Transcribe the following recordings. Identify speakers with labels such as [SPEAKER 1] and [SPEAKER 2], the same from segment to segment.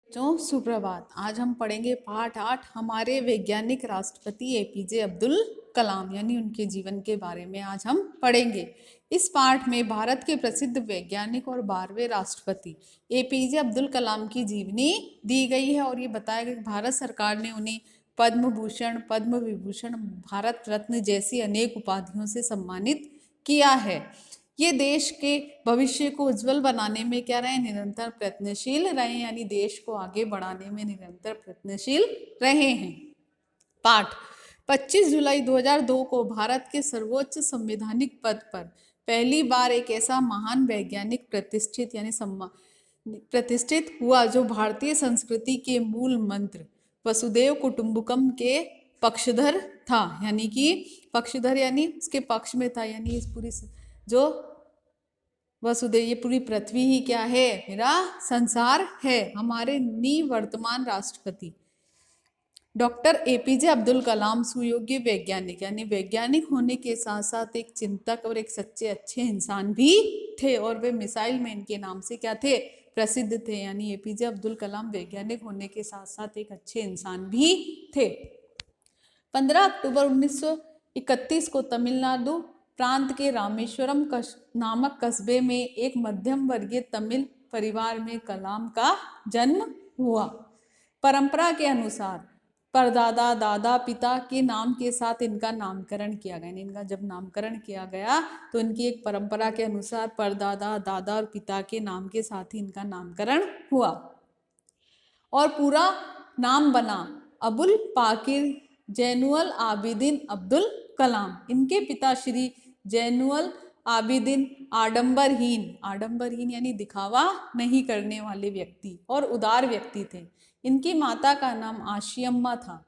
[SPEAKER 1] बच्चों सुप्रभात। आज हम पढ़ेंगे पाठ 8। हमारे वैज्ञानिक राष्ट्रपति एपीजे अब्दुल कलाम यानी उनके जीवन के बारे में आज हम पढ़ेंगे। इस पाठ में भारत के प्रसिद्ध वैज्ञानिक और 12वें राष्ट्रपति एपीजे अब्दुल कलाम की जीवनी दी गई है और ये बताया गया कि भारत सरकार ने उन्हें पद्म भूषण, पद्म विभूषण, भारत रत्न जैसी अनेक उपाधियों से सम्मानित किया है। ये देश के भविष्य को उज्जवल बनाने में क्या रहे, निरंतर प्रयत्नशील रहे, यानी देश को आगे बढ़ाने में निरंतर प्रयत्नशील रहे हैं। पाठ 25 जुलाई 2002 को भारत के सर्वोच्च संवैधानिक पद पर पहली बार एक ऐसा महान वैज्ञानिक प्रतिष्ठित हुआ जो भारतीय संस्कृति के मूल मंत्र वसुधैव कुटुंबकम के पक्षधर था, यानी कि पक्षधर यानी उसके पक्ष में था, यानी इस पूरी जो वसुधैव, ये पूरी पृथ्वी ही क्या है, मेरा संसार है। हमारे निवर्तमान राष्ट्रपति डॉक्टर एपीजे अब्दुल कलाम सुयोग्य वैज्ञानिक यानी वैज्ञानिक होने के साथ साथ एक चिंतक और एक सच्चे अच्छे इंसान भी थे और वे मिसाइल मैन के नाम से क्या थे, प्रसिद्ध थे। यानी एपीजे अब्दुल कलाम वैज्ञानिक होने के साथ साथ एक अच्छे इंसान भी थे। 15 अक्टूबर 1931 को तमिलनाडु प्रांत के रामेश्वरम नामक कस्बे में एक मध्यम वर्गीय तमिल परिवार में कलाम का जन्म हुआ। परंपरा के अनुसार परदादा दादा पिता के नाम के साथ इनका नामकरण किया गया। इनका जब नामकरण किया गया तो इनकी एक परंपरा के अनुसार परदादा दादा और पिता के नाम के साथ ही इनका नामकरण हुआ और पूरा नाम बना अबुल पाकिर जैनुअल आबिदीन अब्दुल कलाम। इनके पिता श्री जैनुअल आबिदीन आडंबरहीन यानी दिखावा नहीं करने वाले व्यक्ति और उदार व्यक्ति थे। इनकी माता का नाम आशियम्मा था।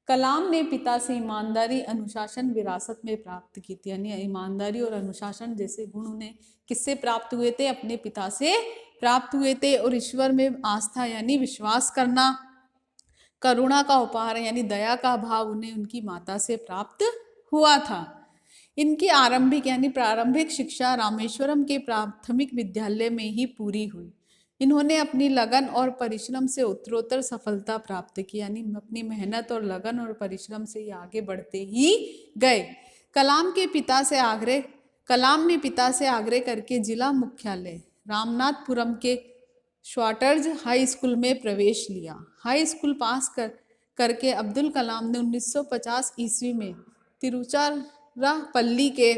[SPEAKER 1] कलाम ने पिता से ईमानदारी अनुशासन विरासत में प्राप्त की थी, यानी ईमानदारी और अनुशासन जैसे गुण उन्हें किससे प्राप्त हुए थे, अपने पिता से प्राप्त हुए थे। और ईश्वर में आस्था यानी विश्वास करना, करुणा का उपहार यानी दया का भाव उन्हें उनकी माता से प्राप्त हुआ था। इनकी आरंभिक यानी प्रारंभिक शिक्षा रामेश्वरम के प्राथमिक विद्यालय में ही पूरी हुई। इन्होंने अपनी लगन और परिश्रम से उत्तरोत्तर सफलता प्राप्त की, यानी अपनी मेहनत और लगन और परिश्रम से ये आगे बढ़ते ही गए। कलाम ने पिता से आग्रह करके जिला मुख्यालय रामनाथपुरम के श्वाटर्ज हाई स्कूल में प्रवेश लिया। हाई स्कूल पास करके अब्दुल कलाम ने 1950 ईस्वी में तिरुचिरापल्ली के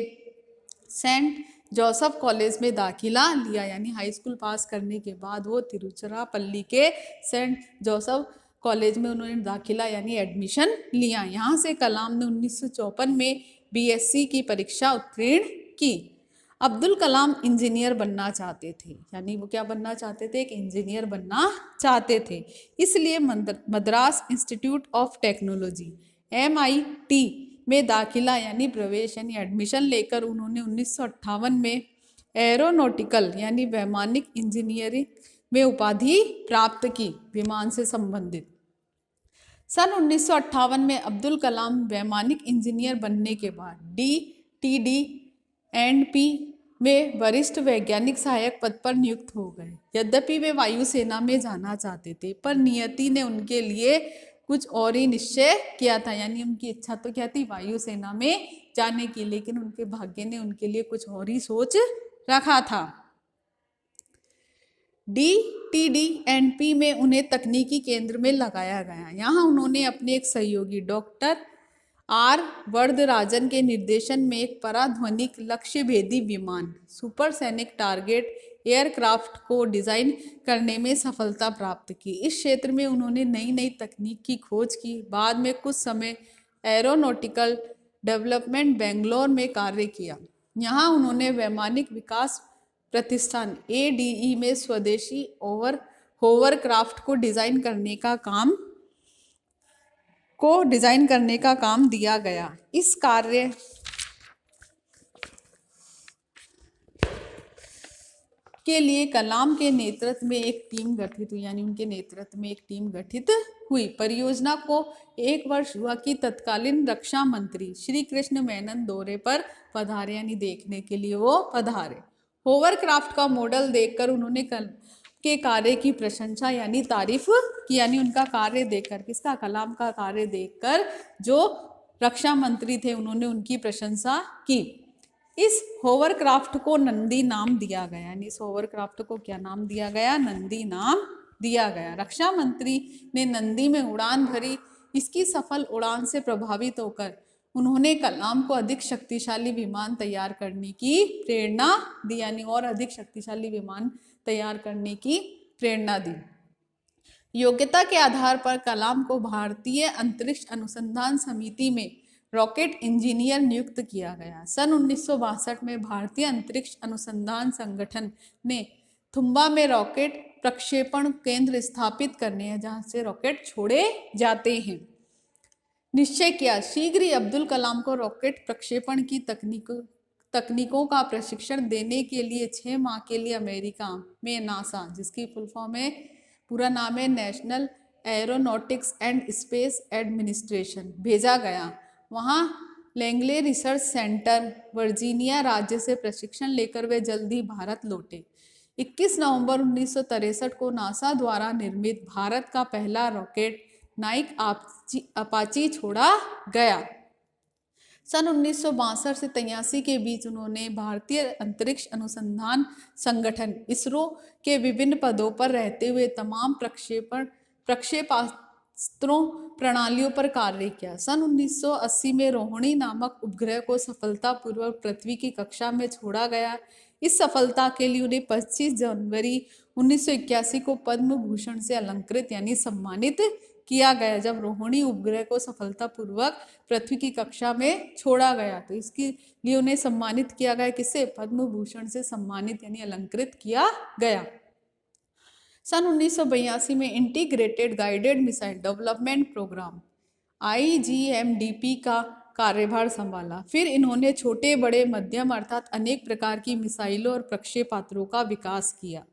[SPEAKER 1] सेंट जोसेफ कॉलेज में दाखिला लिया। यानी हाई स्कूल पास करने के बाद वो तिरुचिरापल्ली के सेंट जोसेफ कॉलेज में उन्होंने दाखिला यानी एडमिशन लिया। यहाँ से कलाम ने 1954 में बीएससी की परीक्षा उत्तीर्ण की। अब्दुल कलाम इंजीनियर बनना चाहते थे, यानी वो क्या बनना चाहते थे, एक इंजीनियर बनना चाहते थे। इसलिए Madras institute of technology MIT में दाखिला यानी प्रवेश यानी एडमिशन लेकर उन्होंने 1958 में एरोनॉटिकल यानी वैमानिक इंजीनियरिंग में उपाधि प्राप्त की, विमान से संबंधित। सन 1958 में अब्दुल कलाम वैमानिक इंजीनियर बनने के बाद DTD&P में वरिष्ठ वैज्ञानिक सहायक पद पर नियुक्त हो गए। यद्यपि वे वायुसेना में जाना चाहते थे पर नियति ने उनके लिए कुछ और ही निश्चय किया था, यानी उनकी इच्छा तो क्या थी, वायुसेना में जाने की, लेकिन उनके भाग्य ने उनके लिए कुछ और ही सोच रखा था। DTD&P में उन्हें तकनीकी केंद्र में लगाया गया। यहाँ उन्होंने अपने एक सहयोगी डॉक्टर R वरदराजन के निर्देशन में एक पराध्वनिक लक्ष्य भेदी विमान सुपरसोनिक टारगेट एयरक्राफ्ट को डिजाइन करने में सफलता प्राप्त की। इस क्षेत्र में उन्होंने नई नई तकनीक की खोज की। बाद में कुछ समय एरोनॉटिकल डेवलपमेंट बेंगलोर में कार्य किया। यहाँ उन्होंने वैमानिक विकास प्रतिष्ठान ADE में स्वदेशी होवरक्राफ्ट को डिजाइन करने का काम दिया गया। इस कार्य के लिए कलाम के नेतृत्व में एक टीम गठित हुई, यानी उनके नेतृत्व में एक टीम गठित हुई। परियोजना को 1 वर्ष हुआ कि तत्कालीन रक्षा मंत्री श्री कृष्ण मेनन दौरे पर पधारे, यानी देखने के लिए वो पधारे। होवरक्राफ्ट का मॉडल देखकर उन्होंने के कार्य की प्रशंसा यानी तारीफ की, यानी उनका कार्य देखकर, किसका, कलाम का कार्य देखकर जो रक्षा मंत्री थे उन्होंने उनकी प्रशंसा की। इस होवरक्राफ्ट को नंदी नाम दिया गया, यानी इस होवरक्राफ्ट को क्या नाम दिया गया, नंदी नाम दिया गया। रक्षा मंत्री ने नंदी में उड़ान भरी। इसकी सफल उड़ान से प्रभावित होकर उन्होंने कलाम को अधिक शक्तिशाली विमान तैयार करने की प्रेरणा दी, यानी और अधिक शक्तिशाली विमान तैयार करने की प्रेरणा दी। योग्यता के आधार पर कलाम को भारतीय अंतरिक्ष अनुसंधान समिति में रॉकेट इंजीनियर नियुक्त किया गया। सन 1962 में भारतीय अंतरिक्ष अनुसंधान संगठन ने थुम्बा में रॉकेट प्रक्षेपण केंद्र स्थापित करने हैं, जहां से रॉकेट छोड़े जाते हैं, निश्चय किया। शीघ्र ही अब्दुल कलाम को रॉकेट प्रक्षेपण की तकनीकों का प्रशिक्षण देने के लिए 6 माह के लिए अमेरिका में नासा, जिसकी फुल फॉर्म है, पूरा नाम है national aeronautics and space administration, भेजा गया। वहाँ लैंगले रिसर्च सेंटर वर्जीनिया राज्य से प्रशिक्षण लेकर वे जल्द ही भारत लौटे। 21 नवंबर 1963 को नासा द्वारा निर्मित भारत का पहला रॉकेट नाइक अपाची छोड़ा गया। सन 1962 से 83 के बीच उन्होंने भारतीय अंतरिक्ष अनुसंधान संगठन इसरो के विभिन्न पदों पर रहते हुए तमाम प्रक्षेपास्त्रों प्रणालियों पर कार्य किया। सन 1980 में रोहिणी नामक उपग्रह को सफलतापूर्वक पृथ्वी की कक्षा में छोड़ा गया। इस सफलता के लिए उन्हें 25 जनवरी 1981 को पद्म भूषण से अलंकृत यानी सम्मानित किया गया। जब रोहिणी उपग्रह को सफलतापूर्वक पृथ्वी की कक्षा में छोड़ा गया तो इसके लिए उन्हें सम्मानित किया गया, किससे, पद्म भूषण से सम्मानित यानी अलंकृत किया गया। सन 1982 में integrated guided missile development programme IGMDP का कार्यभार संभाला। फिर इन्होंने छोटे बड़े मध्यम अर्थात अनेक प्रकार की मिसाइलों और प्रक्षेपास्त्रों का विकास किया।